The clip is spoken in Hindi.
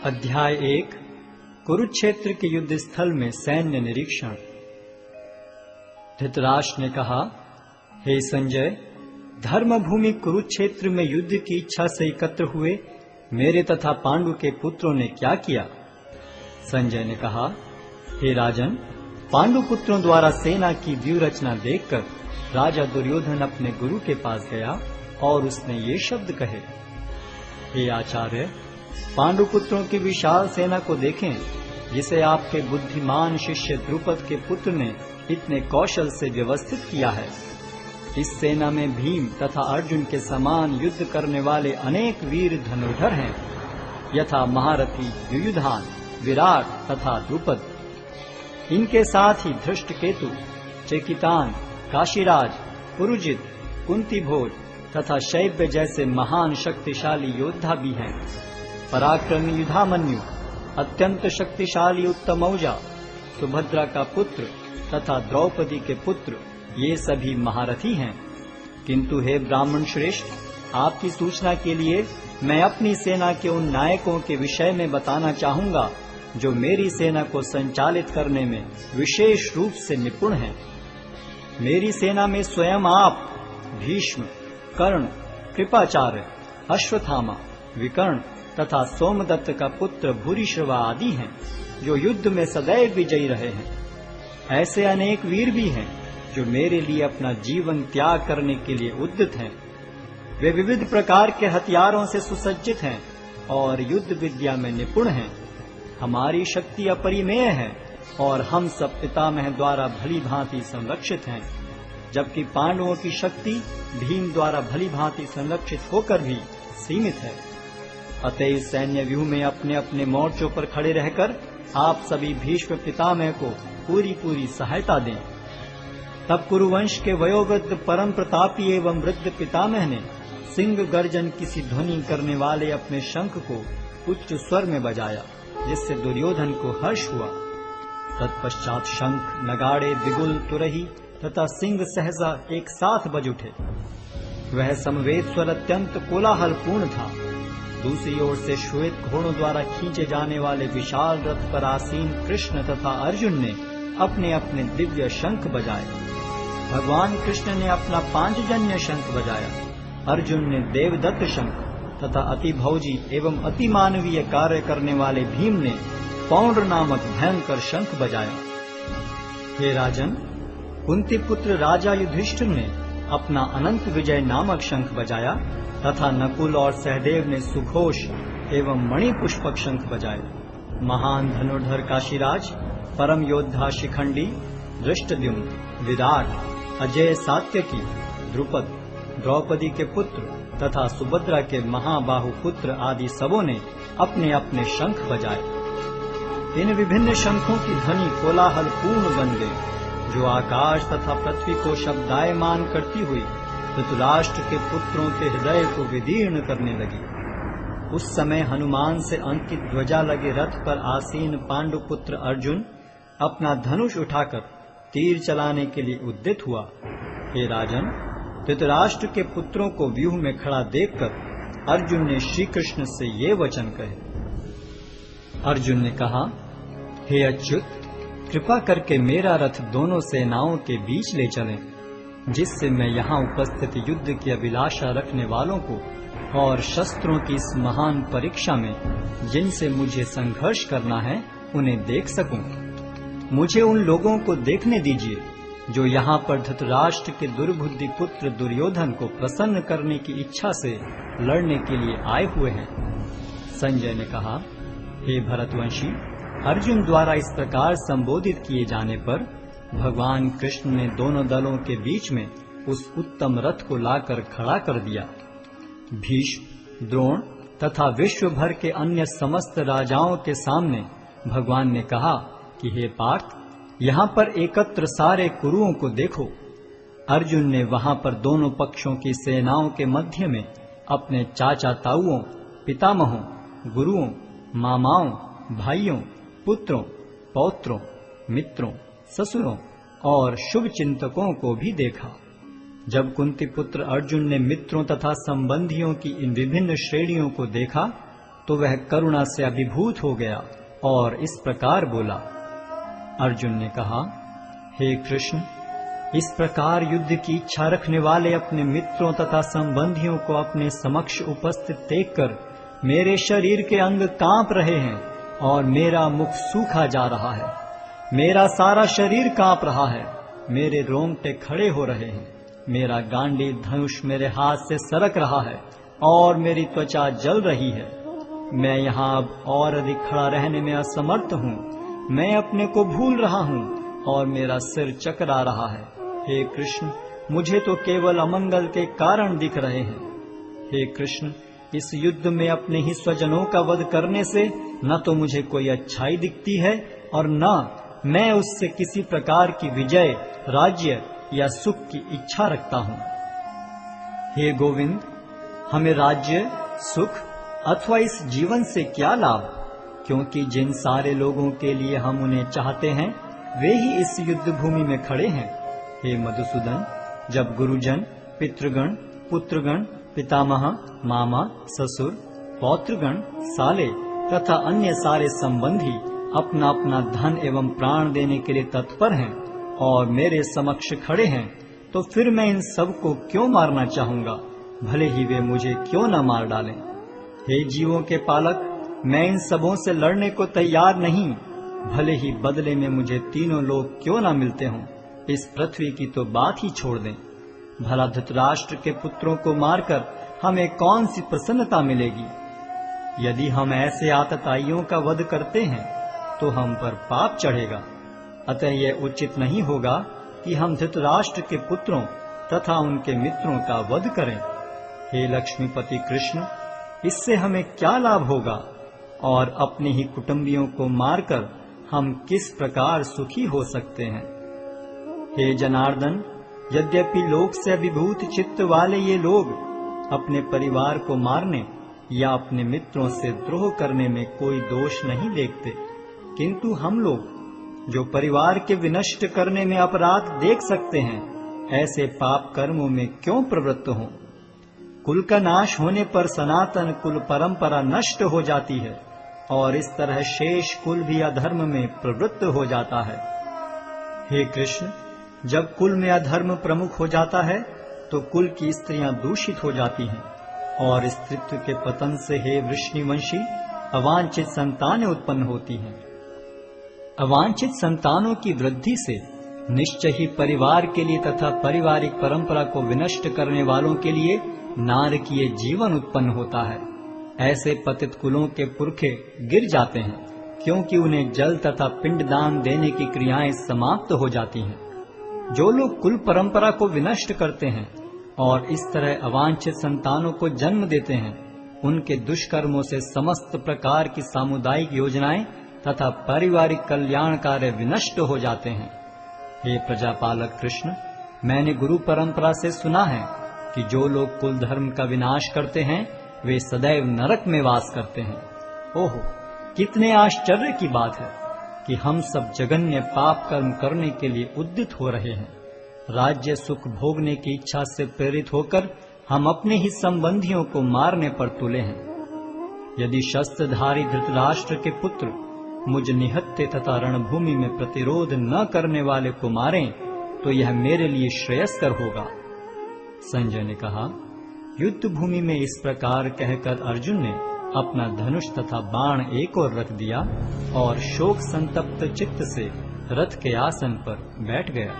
अध्याय 1 कुरुक्षेत्र के युद्ध स्थल में सैन्य निरीक्षण। धृतराष्ट्र ने कहा, हे संजय, धर्मभूमि कुरुक्षेत्र में युद्ध की इच्छा से एकत्र हुए मेरे तथा पांडु के पुत्रों ने क्या किया? संजय ने कहा, हे राजन, पांडु पुत्रों द्वारा सेना की व्यूह रचना देखकर राजा दुर्योधन अपने गुरु के पास गया और उसने ये शब्द कहे, हे आचार्य, पांडु पुत्रों की विशाल सेना को देखें, जिसे आपके बुद्धिमान शिष्य द्रुपद के पुत्र ने इतने कौशल से व्यवस्थित किया है। इस सेना में भीम तथा अर्जुन के समान युद्ध करने वाले अनेक वीर धनुर्धर हैं, यथा महारथी युयुधान, विराट तथा द्रुपद। इनके साथ ही धृष्टकेतु, चेकितान, काशीराज, पुरुजित, कुंतीभोज तथा शैब्य जैसे महान शक्तिशाली योद्धा भी हैं। पराक्रमी युधामन्यु, अत्यंत शक्तिशाली उत्तमौजा, सुभद्रा का पुत्र तथा द्रौपदी के पुत्र, ये सभी महारथी हैं। किंतु हे ब्राह्मण श्रेष्ठ, आपकी सूचना के लिए मैं अपनी सेना के उन नायकों के विषय में बताना चाहूंगा जो मेरी सेना को संचालित करने में विशेष रूप से निपुण हैं। मेरी सेना में स्वयं आप, भीष्म, कर्ण, कृपाचार्य, अश्वत्थामा, विकर्ण तथा सोमदत्त का पुत्र भूरिश्रवा आदि हैं, जो युद्ध में सदैव विजयी रहे हैं। ऐसे अनेक वीर भी हैं जो मेरे लिए अपना जीवन त्याग करने के लिए उद्यत हैं। वे विविध प्रकार के हथियारों से सुसज्जित हैं और युद्ध विद्या में निपुण हैं। हमारी शक्ति अपरिमेय है और हम सब पितामह द्वारा भली भांति संरक्षित हैं, जबकि पांडवों की शक्ति भीम द्वारा भली भांति संरक्षित होकर भी सीमित है। अतः इस सैन्य व्यूह में अपने अपने मोर्चों पर खड़े रहकर आप सभी भीष्म पितामह को पूरी सहायता दें। तब कुरुवंश के वयोवृद्ध परम प्रतापी एवं वृद्ध पितामह ने सिंह गर्जन किसी ध्वनि करने वाले अपने शंख को उच्च स्वर में बजाया, जिससे दुर्योधन को हर्ष हुआ। तत्पश्चात शंख, नगाड़े, बिगुल, तुरही तथा सिंह सहसा एक साथ बज उठे। वह समवेत स्वर अत्यंत कोलाहलपूर्ण था। दूसरी ओर से श्वेत घोड़ों द्वारा खींचे जाने वाले विशाल रथ पर आसीन कृष्ण तथा अर्जुन ने अपने अपने दिव्य शंख बजाए। भगवान कृष्ण ने अपना पांचजन्य शंख बजाया, अर्जुन ने देवदत्त शंख तथा अति भौजी एवं अति मानवीय कार्य करने वाले भीम ने पौंड्र नामक भयंकर शंख बजाया। हे राजन, कुंती पुत्र राजा युधिष्ठिर ने अपना अनंत विजय नामक शंख बजाया तथा नकुल और सहदेव ने सुघोष एवं मणिपुष्पक शंख बजाए। महान धनुर्धर काशीराज, परम योद्धा शिखंडी, धृष्टद्युम्न, विराट, अजय सात्यकी, द्रुपद, द्रौपदी के पुत्र तथा सुभद्रा के महाबाहु पुत्र आदि सबों ने अपने अपने शंख बजाए। इन विभिन्न शंखों की ध्वनि कोलाहल पूर्ण बन गई, जो आकाश तथा पृथ्वी को शब्दायमान करती हुई धृतराष्ट्र के पुत्रों के हृदय को विदीर्ण करने लगी। उस समय हनुमान से अंकित ध्वजा लगे रथ पर आसीन पांडु पुत्र अर्जुन अपना धनुष उठाकर तीर चलाने के लिए उद्यत हुआ। हे राजन, धृतराष्ट्र के पुत्रों को व्यूह में खड़ा देखकर अर्जुन ने श्री कृष्ण से ये वचन कहे। अर्जुन ने कहा, हे अच्युत, कृपा करके मेरा रथ दोनों सेनाओं के बीच ले चलें, जिससे मैं यहाँ उपस्थित युद्ध की अभिलाषा रखने वालों को और शस्त्रों की इस महान परीक्षा में जिनसे मुझे संघर्ष करना है उन्हें देख सकूं। मुझे उन लोगों को देखने दीजिए जो यहाँ पर धृतराष्ट्र के दुर्बुद्धि पुत्र दुर्योधन को प्रसन्न करने की इच्छा से लड़ने के लिए आए हुए हैं। संजय ने कहा, हे भरतवंशी, अर्जुन द्वारा इस प्रकार संबोधित किए जाने पर भगवान कृष्ण ने दोनों दलों के बीच में उस उत्तम रथ को लाकर खड़ा कर दिया। भीष्म, द्रोण तथा विश्व भर के अन्य समस्त राजाओं के सामने भगवान ने कहा कि हे पार्थ, यहाँ पर एकत्र सारे कुरुओं को देखो। अर्जुन ने वहां पर दोनों पक्षों की सेनाओं के मध्य में अपने चाचा ताऊओं, पितामहों, गुरुओं, मामाओं, भाइयों, पुत्रों, पौत्रों, मित्रों, ससुरों और शुभ चिंतकों को भी देखा। जब कुंती पुत्र अर्जुन ने मित्रों तथा संबंधियों की इन विभिन्न श्रेणियों को देखा, तो वह करुणा से अभिभूत हो गया और इस प्रकार बोला। अर्जुन ने कहा, हे कृष्ण, इस प्रकार युद्ध की इच्छा रखने वाले अपने मित्रों तथा संबंधियों को अपने समक्ष उपस्थित देखकर मेरे शरीर के अंग कांप रहे हैं और मेरा मुख सूखा जा रहा है। मेरा सारा शरीर कांप रहा है, मेरे रोंगटे खड़े हो रहे हैं, मेरा गांडीव धनुष मेरे हाथ से सरक रहा है और मेरी त्वचा जल रही है। मैं यहाँ अब और अधिक खड़ा रहने में असमर्थ हूँ। मैं अपने को भूल रहा हूँ और मेरा सिर चकरा रहा है। हे कृष्ण, मुझे तो केवल अमंगल के कारण दिख रहे हैं। हे कृष्ण, इस युद्ध में अपने ही स्वजनों का वध करने से न तो मुझे कोई अच्छाई दिखती है और न मैं उससे किसी प्रकार की विजय, राज्य या सुख की इच्छा रखता हूँ। हे गोविंद, हमें राज्य, सुख अथवा इस जीवन से क्या लाभ, क्योंकि जिन सारे लोगों के लिए हम उन्हें चाहते हैं वे ही इस युद्ध भूमि में खड़े हैं। हे मधुसूदन, जब गुरुजन, पितृगण, पुत्रगण, पितामह, मामा, ससुर, पौत्रगण, साले तथा अन्य सारे संबंधी अपना अपना धन एवं प्राण देने के लिए तत्पर हैं और मेरे समक्ष खड़े हैं, तो फिर मैं इन सब को क्यों मारना चाहूंगा, भले ही वे मुझे क्यों न मार डालें। हे जीवों के पालक, मैं इन सबों से लड़ने को तैयार नहीं, भले ही बदले में मुझे तीनों लोग क्यों न मिलते हों। इस पृथ्वी की तो बात ही छोड़ दें। भला धृतराष्ट्र के पुत्रों को मारकर हमें कौन सी प्रसन्नता मिलेगी। यदि हम ऐसे आतताइयों का वध करते हैं तो हम पर पाप चढ़ेगा। अतः यह उचित नहीं होगा कि हम धृतराष्ट्र के पुत्रों तथा उनके मित्रों का वध करें। हे लक्ष्मीपति कृष्ण, इससे हमें क्या लाभ होगा और अपने ही कुटुंबियों को मारकर हम किस प्रकार सुखी हो सकते हैं। हे जनार्दन, यद्यपि लोक से अभिभूत चित्त वाले ये लोग अपने परिवार को मारने या अपने मित्रों से द्रोह करने में कोई दोष नहीं देखते, किंतु हम लोग जो परिवार के विनष्ट करने में अपराध देख सकते हैं, ऐसे पाप कर्मों में क्यों प्रवृत्त हों। कुल का नाश होने पर सनातन कुल परंपरा नष्ट हो जाती है और इस तरह शेष कुल भी अधर्म में प्रवृत्त हो जाता है। हे कृष्ण, जब कुल में अधर्म प्रमुख हो जाता है तो कुल की स्त्रियां दूषित हो जाती हैं और स्त्रीत्व के पतन से हे वृष्णिवंशी अवांछित संतानें उत्पन्न होती हैं। अवांछित संतानों की वृद्धि से निश्चय ही परिवार के लिए तथा पारिवारिक परंपरा को विनष्ट करने वालों के लिए नारकीय जीवन उत्पन्न होता है। ऐसे पतित कुलों के पुरखे गिर जाते हैं, क्योंकि उन्हें जल तथा पिंडदान देने की क्रियाएं समाप्त हो जाती हैं। जो लोग कुल परंपरा को विनष्ट करते हैं और इस तरह अवांछित संतानों को जन्म देते हैं, उनके दुष्कर्मों से समस्त प्रकार की सामुदायिक योजनाएं तथा पारिवारिक कल्याण कार्य विनष्ट हो जाते हैं। हे प्रजापालक कृष्ण, मैंने गुरु परंपरा से सुना है कि जो लोग कुल धर्म का विनाश करते हैं वे सदैव नरक में वास करते हैं। ओहो, कितने आश्चर्य की बात है कि हम सब जघन्य पाप कर्म करने के लिए उद्यत हो रहे हैं। राज्य सुख भोगने की इच्छा से प्रेरित होकर हम अपने ही संबंधियों को मारने पर तुले हैं। यदि शस्त्रधारी धृतराष्ट्र के पुत्र मुझ निहत्थे तथा रणभूमि में प्रतिरोध न करने वाले को मारें तो यह मेरे लिए श्रेयस्कर होगा। संजय ने कहा, युद्ध भूमि में इस प्रकार कहकर अर्जुन ने अपना धनुष तथा बाण एक ओर रख दिया और शोक संतप्त चित्त से रथ के आसन पर बैठ गया।